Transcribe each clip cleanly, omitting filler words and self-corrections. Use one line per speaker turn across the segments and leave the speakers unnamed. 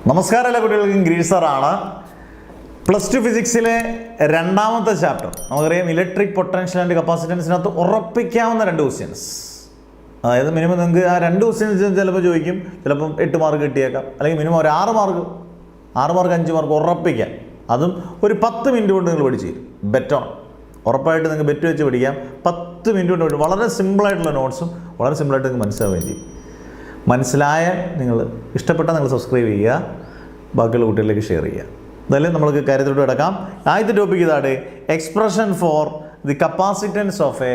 നമസ്കാരം എല്ലാ കുട്ടികൾക്കും ഗ്രീൻ സാറാണ്. +2 ഫിസിക്സിലെ രണ്ടാമത്തെ ചാപ്റ്റർ നമുക്കറിയാം. ഇലക്ട്രിക് പൊട്ടൻഷ്യൽ ആൻഡ് കപ്പാസിറ്റൻസിനകത്ത് ഉറപ്പിക്കാവുന്ന 2 ക്വസ്റ്റ്യൻസ്. അതായത് മിനിമം നിങ്ങൾക്ക് ആ 2 ക്വസ്റ്റ്യൻസ് ചിലപ്പോൾ ചോദിക്കും, ചിലപ്പം 8 മാർക്ക് കിട്ടിയേക്കാം, അല്ലെങ്കിൽ മിനിമം ഒരു 6 മാർക്ക് 5 മാർക്ക് ഉറപ്പിക്കാം. അതും ഒരു 10 മിനിറ്റ് കൊണ്ട് നിങ്ങൾ പഠിച്ചു തരും. ബെറ്റോൺ ഉറപ്പായിട്ട് നിങ്ങൾക്ക് ബെറ്റ് വെച്ച് പഠിക്കാം. 10 മിനിറ്റ് കൊണ്ട് പഠിക്കും. വളരെ സിമ്പിളായിട്ടുള്ള നോട്ട്സും വളരെ സിമ്പിളായിട്ട് നിങ്ങൾക്ക് മനസ്സിലാവുകയും ചെയ്യും. മനസ്സിലായ നിങ്ങൾ ഇഷ്ടപ്പെട്ടാൽ നിങ്ങൾ സബ്സ്ക്രൈബ് ചെയ്യുക, ബാക്കിയുള്ള കുട്ടികളിലേക്ക് ഷെയർ ചെയ്യുക. എന്തായാലും നമുക്ക് കാര്യത്തോട്ട് കിടക്കാം. ആദ്യത്തെ ടോപ്പിക് ഇതാണ്, expression for the capacitance of a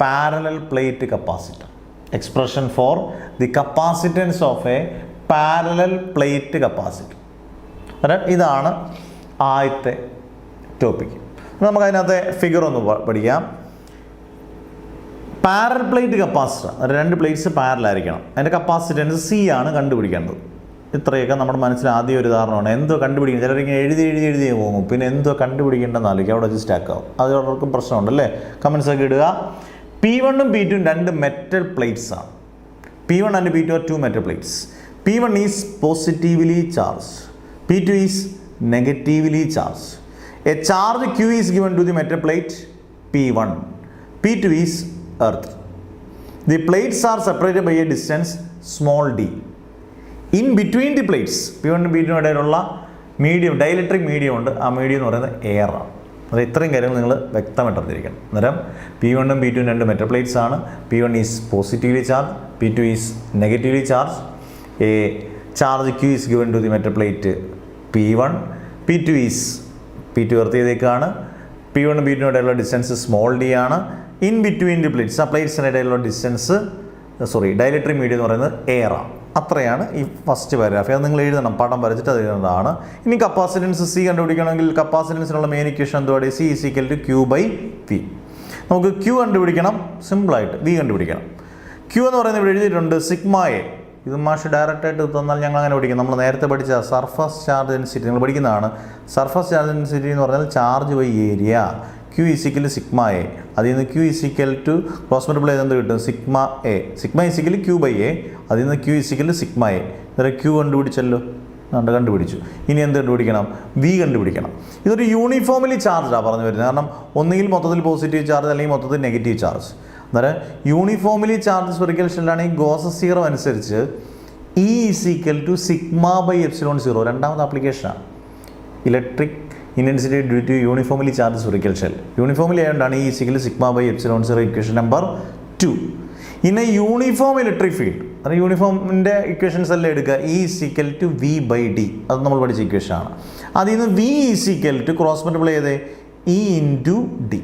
parallel plate capacitor. Expression for the capacitance of a parallel plate capacitor. ഇതാണ് ആദ്യത്തെ ടോപ്പിക്. നമുക്ക് അതിനകത്തെ ഫിഗർ ഒന്ന് പഠിക്കാം. പാരലൽ പ്ലേറ്റ് കപ്പാസിറ്റർ, 2 പ്ലേറ്റ്സ് പാരലായിരിക്കണം. അതിൻ്റെ കപ്പാസിറ്റൻസ് സി ആണ് കണ്ടുപിടിക്കേണ്ടത്. ഇത്രയൊക്കെ നമ്മുടെ മനസ്സിൽ ആദ്യം ഒരു ഉദാഹരണമാണ്. എന്തോ കണ്ടുപിടിക്കും, ചിലരിങ്ങനെ എഴുതി പോകും. പിന്നെ എന്തോ കണ്ടുപിടിക്കേണ്ടെന്ന് ആലോചിക്കും, അവിടെ വെച്ച് സ്റ്റാക്കാവും. അതുകൊണ്ടൊക്കെ പ്രശ്നമുണ്ടല്ലേ? കമൻസൊക്കെ ഇടുക. P1 ഉം P2 2 മെറ്റൽ പ്ലേറ്റ്സ് ആണ്. P1 and P2 are 2 metal plates. P1 is positively charged, P2 is negatively charged. A charge Q is given to the metal plate P1. P2 is earth. The plates are separated by a distance small d. In between the plates, P1 ഉം P2 ഇടയിലുള്ള medium, dielectric medium ഉണ്ട്. ആ medium എന്ന് പറയുന്നത് air ആണ്. അത് ഇത്രയും കാര്യങ്ങൾ നിങ്ങൾ വ്യക്തമായിട്ട് അറിഞ്ഞിരിക്കണം. അന്നേരം P1 ഉം P2 2 മെറ്റൽ പ്ലേറ്റ്സ് ആണ്. P1 is positively charge, P2 is negatively charge. A charge Q is given to the metal plate P1. P2 earth ചെയ്തേക്കാണ്. P1 ഉം P2 ഇടയിലുള്ള ഡിസ്റ്റൻസ് സ്മോൾ ഡി ആണ്. ഇൻ ബിറ്റ്വീൻ ദി പ്ലേറ്റ്സ്, ആ പ്ലേറ്റ്സിന് ഇടയിലുള്ള distance dielectric medium എന്ന് പറയുന്നത് air ആണ്. അത്രയാണ് ഈ ഫസ്റ്റ് പാരഗ്രാഫ്. അത് നിങ്ങൾ എഴുതണം, പടം വരച്ചിട്ട് അത് എഴുതുന്നതാണ്. ഇനി കപ്പാസിറ്റൻസ് സി കണ്ടുപിടിക്കണമെങ്കിൽ കപ്പാസിറ്റൻസിനുള്ള മെയിൻ ഇക്വേഷൻ എന്തുവാണ്? C = Q/V. നമുക്ക് Q കണ്ടുപിടിക്കണം. സിമ്പിളായിട്ട് V കണ്ടുപിടിക്കണം. Q എന്ന് പറയുന്നത് ഇവിടെ എഴുതിയിട്ടുണ്ട് സിഗ്മ-A. ഇത് മാഷ് ഡയറക്റ്റായിട്ട് തന്നാൽ ഞങ്ങൾ അങ്ങനെ പഠിക്കും. നമ്മൾ നേരത്തെ പഠിച്ച സർഫസ് ചാർജ് ഡെൻസിറ്റി നിങ്ങൾ പഠിക്കുന്നതാണ്. സർഫസ് ചാർജ് ഡെൻസിറ്റി എന്ന് പറഞ്ഞാൽ ചാർജ് ബൈ ഏരിയ. Q = സിഗ്മ-A. അതിൽ നിന്ന് Q = ക്രോസ് മൾട്ടിപ്ലൈ ചെയ്ത് എന്ത് കിട്ടും? സിഗ്മ-A. Sigma = Q/A. അതിൽ നിന്ന് Q = സിഗ്മ-A. ഇതൊരു Q കണ്ടുപിടിച്ചല്ലോ, കണ്ടുപിടിച്ചു. ഇനി എന്ത് കണ്ടുപിടിക്കണം? V കണ്ടുപിടിക്കണം. ഇതൊരു യൂണിഫോംലി ചാർജാണ് പറഞ്ഞു വരുന്നത്. കാരണം ഒന്നുകിൽ മൊത്തത്തിൽ പോസിറ്റീവ് ചാർജ് അല്ലെങ്കിൽ മൊത്തത്തിൽ നെഗറ്റീവ് ചാർജ്. അന്നേരം യൂണിഫോംലി ചാർജ് സ്ഫെറിക്കൽ ഷെല്ലാണെങ്കിൽ ഗോസസ് തിയറം അനുസരിച്ച് E = σ/ε0. രണ്ടാമത്തെ ആപ്ലിക്കേഷനാണ്. Electric intensity due to uniformly charge spherical shell. Uniformly ആയതുകൊണ്ടാണ് E = σ/ε0 ഇക്വേഷൻ നമ്പർ 2. ഇനി യൂണിഫോം ഇലക്ട്രിക് ഫീൽഡ്, അത് യൂണിഫോമിൻ്റെ ഇക്വേഷൻസ് എല്ലാം എടുക്കുക. E = V/D. അത് നമ്മൾ പഠിച്ച ഇക്വേഷനാണ്. അതിൽ നിന്ന് V = ക്രോസ് മൾട്ടിപ്ലൈ ചെയ്തേ E × D.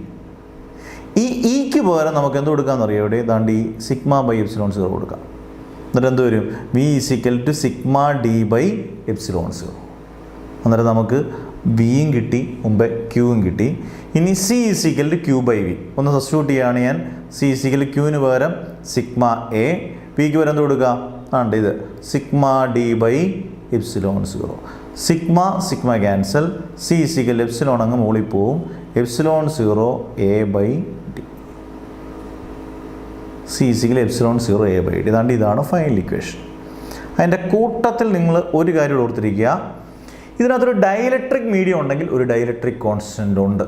ഈ ഇക്ക് പകരം നമുക്ക് എന്ത് കൊടുക്കാമെന്ന് അറിയാം? ഇവിടെ ഏതാണ്ട് ഈ σ/ε0 കൊടുക്കാം. എന്നിട്ട് എന്ത് വരും? V = σ/D/ε0. അന്നേരം നമുക്ക് വിയും കിട്ടി, മുമ്പേ ക്യൂവും കിട്ടി. ഇനി C = Q/V. ഒന്ന് സബ്സ്റ്റിറ്റ്യൂട്ട് ചെയ്യുകയാണ് ഞാൻ. C = Qന് പകരം σ/A, Vക്ക് പകരം എന്ത് കൊടുക്കുക? ഇത് σ/D/ε0. Sigma cancel. C = ε അങ്ങ് മുകളിൽ പോവും. ε0 A/D. C = ε0 A/D. ഇതാണ് ഫൈനൽ ഇക്വേഷൻ. അതിൻ്റെ കൂട്ടത്തിൽ നിങ്ങൾ ഒരു കാര്യം ഓർത്തിരിക്കുക. ഇതിനകത്തൊരു ഡൈലക്ട്രിക് മീഡിയം ഉണ്ടെങ്കിൽ ഒരു ഡൈലക്ട്രിക് കോൺസ്റ്റൻ്റ് ഉണ്ട്.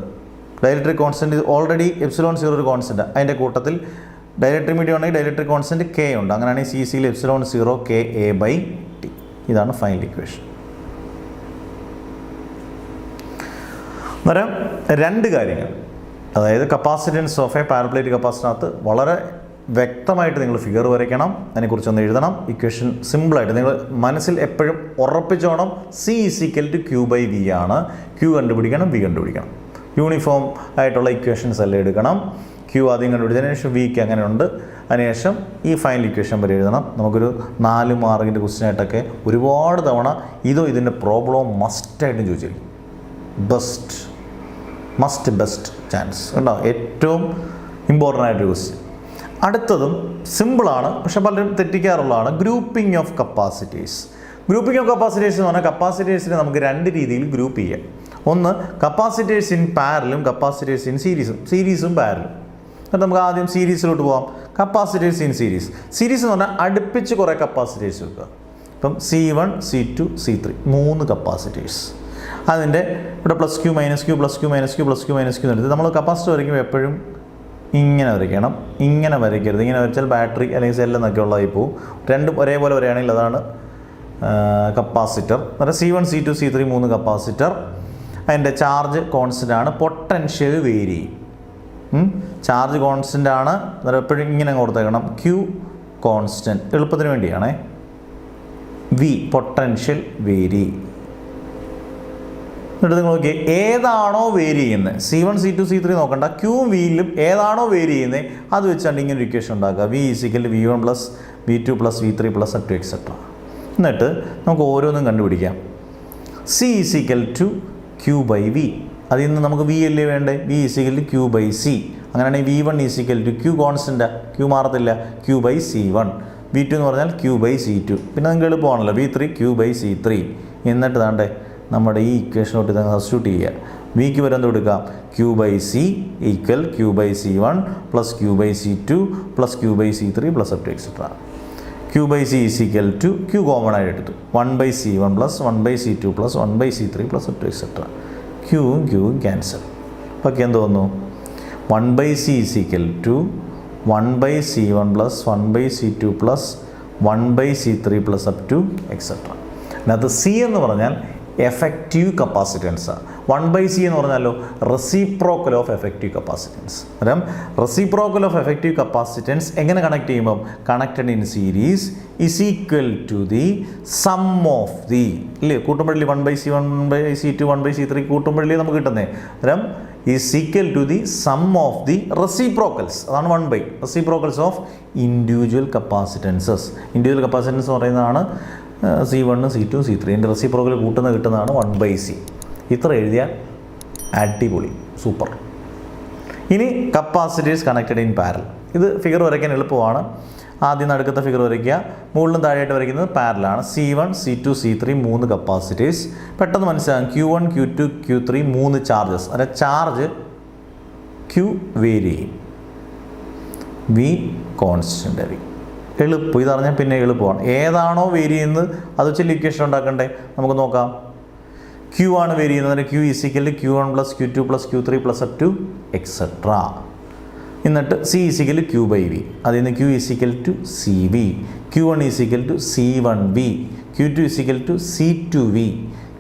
ഡൈലക്ട്രിക് കോൺസ്റ്റൻറ്റ് ഓൾറെഡി ε0 ഒരു കോൺസ്റ്റൻ്റ്. അതിൻ്റെ കൂട്ടത്തിൽ ഡൈലക്ട്രിക് മീഡിയം ഉണ്ടെങ്കിൽ ഡൈലക്ട്രിക് കോൺസ്റ്റൻറ്റ് K ഉണ്ട്. അങ്ങനെയാണെങ്കിൽ C = ε0 KA/D. ഇതാണ് ഫൈനൽ ഇക്വേഷൻ. അന്നേരം 2 കാര്യങ്ങൾ, അതായത് capacitance of a parallel plate കപ്പാസിറ്ററിനകത്ത് വളരെ വ്യക്തമായിട്ട് നിങ്ങൾ ഫിഗർ വരയ്ക്കണം. അതിനെക്കുറിച്ചൊന്ന് എഴുതണം. ഇക്വേഷൻ സിമ്പിളായിട്ട് നിങ്ങൾ മനസ്സിൽ എപ്പോഴും ഉറപ്പിച്ചോണം. C = Q/V ആണ്. Q കണ്ടുപിടിക്കണം, V കണ്ടുപിടിക്കണം. യൂണിഫോം ആയിട്ടുള്ള ഇക്വേഷൻസ് എല്ലാം എടുക്കണം. Q ആദ്യം കണ്ടുപിടിച്ചതിന് ശേഷം Vക്ക് അങ്ങനെ ഉണ്ട്. അതിനുശേഷം ഈ ഫൈനൽ ഇക്വേഷൻ വരെ എഴുതണം. നമുക്കൊരു 4 മാർക്കിൻ്റെ ക്വസ്റ്റ്യനായിട്ടൊക്കെ ഒരുപാട് തവണ ഇതിൻ്റെ പ്രോബ്ലം മസ്റ്റായിട്ടും ചോദിച്ചിരിക്കും. ബെസ്റ്റ് ചാൻസ് ഉണ്ടോ? ഏറ്റവും ഇമ്പോർട്ടൻ്റ് ആയിട്ടൊരു ക്വസ്റ്റ്യൻ. അടുത്തതും സിമ്പിളാണ്, പക്ഷെ പലരും തെറ്റിക്കാറുള്ളതാണ്. Grouping of capacitors. Grouping of capacitors എന്ന് പറഞ്ഞാൽ കപ്പാസിറ്റേഴ്സിനെ നമുക്ക് 2 രീതിയിൽ ഗ്രൂപ്പ് ചെയ്യാം. ഒന്ന് കപ്പാസിറ്റേഴ്സ് ഇൻ പാരലും കപ്പാസിറ്റേഴ്സ് ഇൻ സീരീസും പാരലും. എന്നിട്ട് നമുക്ക് ആദ്യം സീരീസിലോട്ട് പോകാം. കപ്പാസിറ്റേഴ്സ് ഇൻ സീരീസ് എന്ന് പറഞ്ഞാൽ അടുപ്പിച്ച് കുറേ കപ്പാസിറ്റേഴ്സ് വെക്കുക. ഇപ്പം C1 C2 C3 3 കപ്പാസിറ്റേഴ്സ്. അതിൻ്റെ ഇവിടെ plus Q minus Q plus Q minus Q plus Q minus Q എടുത്ത് നമ്മൾ കപ്പാസിറ്റർ വരയ്ക്കുമ്പോൾ എപ്പോഴും ഇങ്ങനെ വരയ്ക്കണം. ഇങ്ങനെ വരയ്ക്കരുത്. ഇങ്ങനെ വരച്ചാൽ ബാറ്ററി അല്ലെങ്കിൽ സെല്ല് എന്നൊക്കെ ഉള്ളതായി പോകും. രണ്ടും ഒരേപോലെ വരികയാണെങ്കിൽ അതാണ് കപ്പാസിറ്റർ. അതായത് C1 C2 C3 3 കപ്പാസിറ്റർ. അതിൻ്റെ ചാർജ് കോൺസ്റ്റൻ്റ് ആണ്, പൊട്ടൻഷ്യൽ വേരി ചെയ്യും. ചാർജ് കോൺസ്റ്റൻ്റ് ആണ്, അന്നേരം എപ്പോഴും ഇങ്ങനെ കൊടുത്തേക്കണം. ക്യൂ കോൺസ്റ്റൻറ്റ് എളുപ്പത്തിന് വേണ്ടിയാണേ. V potential vary. എന്നിട്ട് നിങ്ങൾ നോക്കിയേ, ഏതാണോ വേരി ചെയ്യുന്നത് C1 C2 C3 നോക്കണ്ട, ക്യൂവും വിയിലും ഏതാണോ വേരി ചെയ്യുന്നത് അത് വെച്ചാണ്ട് ഇങ്ങനെ ഒരു ഇക്വേഷൻ ഉണ്ടാക്കുക. V = V1 + V2 + V3 + up to etc. എന്നിട്ട് നമുക്ക് ഓരോന്നും കണ്ടുപിടിക്കാം. C = Q/V. അതിൽ നിന്ന് നമുക്ക് V അല്ലേ വേണ്ടേ? V = Q/C. അങ്ങനെയാണെങ്കിൽ V1 Q കോൺസ്റ്റൻ്റ്, Q മാറത്തില്ല, Q/C1. V2 എന്ന് പറഞ്ഞാൽ Q/C2. പിന്നെ നിങ്ങൾക്ക് എളുപ്പമാണല്ലോ, V3 Q/C3. എന്നിട്ട് താണ്ടേ നമ്മുടെ ഈ ഇക്വേഷനോട്ട് ഇതങ്ങ് സബ്സ്റ്റിറ്റ്യൂട്ട് ചെയ്യുക. വിക്ക് വരെ എന്ത് കൊടുക്കാം? Q/C = Q/C1 + Q/C2 + Q/C3 + up to etc. Q/C = Q common ആയിട്ട് എടുത്തു 1/C1 + 1/C2 + 1/C3 + up to etc. ക്യൂവും ക്യൂവും cancel. അപ്പോൾ എന്ത് തോന്നുന്നു? 1/C = 1/C1 + 1/C2 + 1/C3 + up to etc. അതിനകത്ത് C എന്ന് പറഞ്ഞാൽ എഫക്റ്റീവ് കപ്പാസിറ്റൻസ്. 1/C എന്ന് പറഞ്ഞാലോ റെസിപ്രോക്കൽ ഓഫ് എഫക്റ്റീവ് കപ്പാസിറ്റൻസ്. അന്നേരം റെസിപ്രോക്കൽ ഓഫ് എഫക്റ്റീവ് കപ്പാസിറ്റൻസ് എങ്ങനെ കണക്ട് ചെയ്യുമ്പം connected in series = the sum of the, ഇല്ലേ, കൂട്ടുമ്പോഴല്ലേ 1/C 1/C2 1/C3 കൂട്ടുമ്പോഴല്ലേ നമുക്ക് കിട്ടുന്നത്. അന്നേരം = the sum of the reciprocals. അതാണ് 1/. Reciprocals of individual capacitances. Individual capacitance എന്ന് പറയുന്നതാണ് C1 C2 C3. എൻ്റെ റെസിപ്രോക്കൽ കിട്ടുന്നതാണ് 1/C. ഇത്ര എഴുതിയാൽ അടിപൊളി, സൂപ്പർ. ഇനി കപ്പാസിറ്റേഴ്സ് കണക്റ്റഡ് ഇൻ പാരൽ. ഇത് ഫിഗർ വരയ്ക്കാൻ എളുപ്പമാണ്. ആദ്യം നടുക്കത്തെ ഫിഗർ വരയ്ക്കുക, മുകളിലും താഴെയായിട്ട് വരയ്ക്കുന്നത് പാരലാണ്. C1 C2 C3 3 capacitors. പെട്ടെന്ന് മനസ്സിലാകും. Q1 Q2 Q3 3 charges. അതായത് ചാർജ് Q വേരി ചെയ്യും, V കോൺസ്റ്റൻ്റ് ആയിരിക്കും. എളുപ്പം, ഇതറിഞ്ഞാൽ പിന്നെ എളുപ്പമാണ്. ഏതാണോ വേരി ചെയ്യുന്നത് അത് വെച്ച് ഇക്വേഷൻ ഉണ്ടാക്കണ്ടേ? നമുക്ക് നോക്കാം. Q ആണ് വേരി ചെയ്യുന്നത്. Q = Q1 + Q2 + Q3 + up to etc. എന്നിട്ട് C = Q/V. അതിൽ നിന്ന് Q = CV. Q1 = C1V. Q2 = C2V.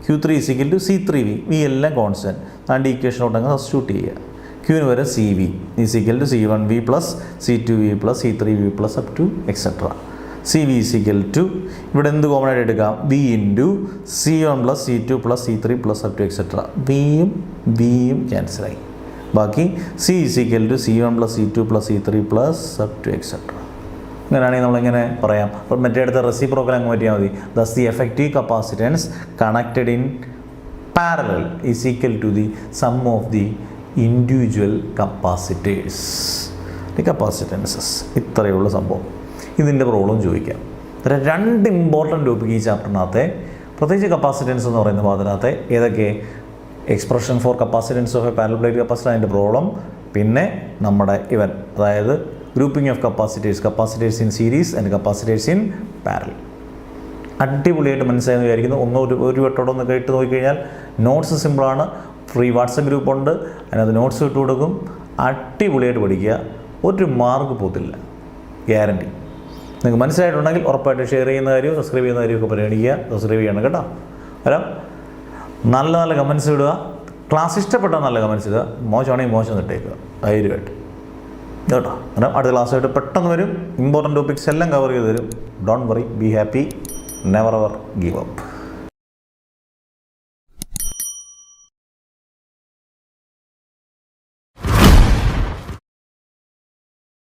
Q3 = C3V. V എല്ലാം കോൺസ്റ്റൻറ്റ്. അതുകൊണ്ട് ഇക്വേഷനോട്ടങ്ങ് സബ്സ്റ്റിറ്റ്യൂട്ട് ചെയ്യുക. ക്യൂവിന് വരെ CV = C1V + C2V + C3V + up to etc. CV = ഇവിടെ എന്ത് കോമൺ ആയിട്ട് എടുക്കാം? V × C1 + C2 + C3 + up to etc. വിയും ക്യാൻസലായി. ബാക്കി C = C1 + C2 + C3 + up to etc. ഇങ്ങനെയാണെങ്കിൽ നമ്മളിങ്ങനെ പറയാം. അപ്പോൾ മറ്റേ അടുത്ത റെസിപ്രോക്കൽ അങ്ങ് മാറ്റിയാൽ മതി. Thus the effective capacitance connected in parallel = the sum of the individual capacitors, capacitances. ഇത്രയുള്ള സംഭവം. ഇതിൻ്റെ പ്രോബ്ലം ചോദിക്കാം. രണ്ട് ഇമ്പോർട്ടൻ്റ് ടോപ്പിക് ഈ ചാപ്റ്ററിനകത്തെ, പ്രത്യേകിച്ച് കപ്പാസിറ്റൻസ് എന്ന് പറയുന്ന ഭാഗത്തിനകത്തെ. ഏതൊക്കെ? Expression for capacitance of a parallel plate capacitor, അതിൻ്റെ പ്രോബ്ലം. പിന്നെ നമ്മുടെ അതായത് grouping of capacitors in series and capacitors in parallel. അടിപൊളിയായിട്ട് മനസ്സിലായെന്ന് വിചാരിക്കുന്നു. ഒരു വട്ടോടൊന്ന് കേട്ട് നോക്കിക്കഴിഞ്ഞാൽ നോട്ട്സ് സിമ്പിളാണ്. ഫ്രീ വാട്സപ്പ് ഗ്രൂപ്പുണ്ട്, അതിനകത്ത് നോട്ട്സ് ഇട്ട് കൊടുക്കും. അടിപൊളിയായിട്ട് പഠിക്കുക, ഒരു മാർക്ക് പോകത്തില്ല, ഗ്യാരണ്ടി. നിങ്ങൾക്ക് മനസ്സിലായിട്ടുണ്ടെങ്കിൽ ഉറപ്പായിട്ട് ഷെയർ ചെയ്യുന്ന കാര്യവും സബ്സ്ക്രൈബ് ചെയ്യുന്ന കാര്യമൊക്കെ പരിഗണിക്കുക. സബ്സ്ക്രൈബ് ചെയ്യണം കേട്ടോ. അന്നേരം നല്ല കമൻറ്റ്സ് ഇടുക. ക്ലാസ് ഇഷ്ടപ്പെട്ടാൽ നല്ല കമൻറ്റ്സ് ഇടുക, മോശമാണെങ്കിൽ മോശം ഇട്ടേക്കുക ധൈര്യമായിട്ട് കേട്ടോ. അന്നേരം അടുത്ത ക്ലാസ്സായിട്ട് പെട്ടെന്ന് വരും. ഇമ്പോർട്ടൻറ്റ് ടോപ്പിക്സ് എല്ലാം കവർ ചെയ്ത് തരും. Don't worry, be happy, never ever give up.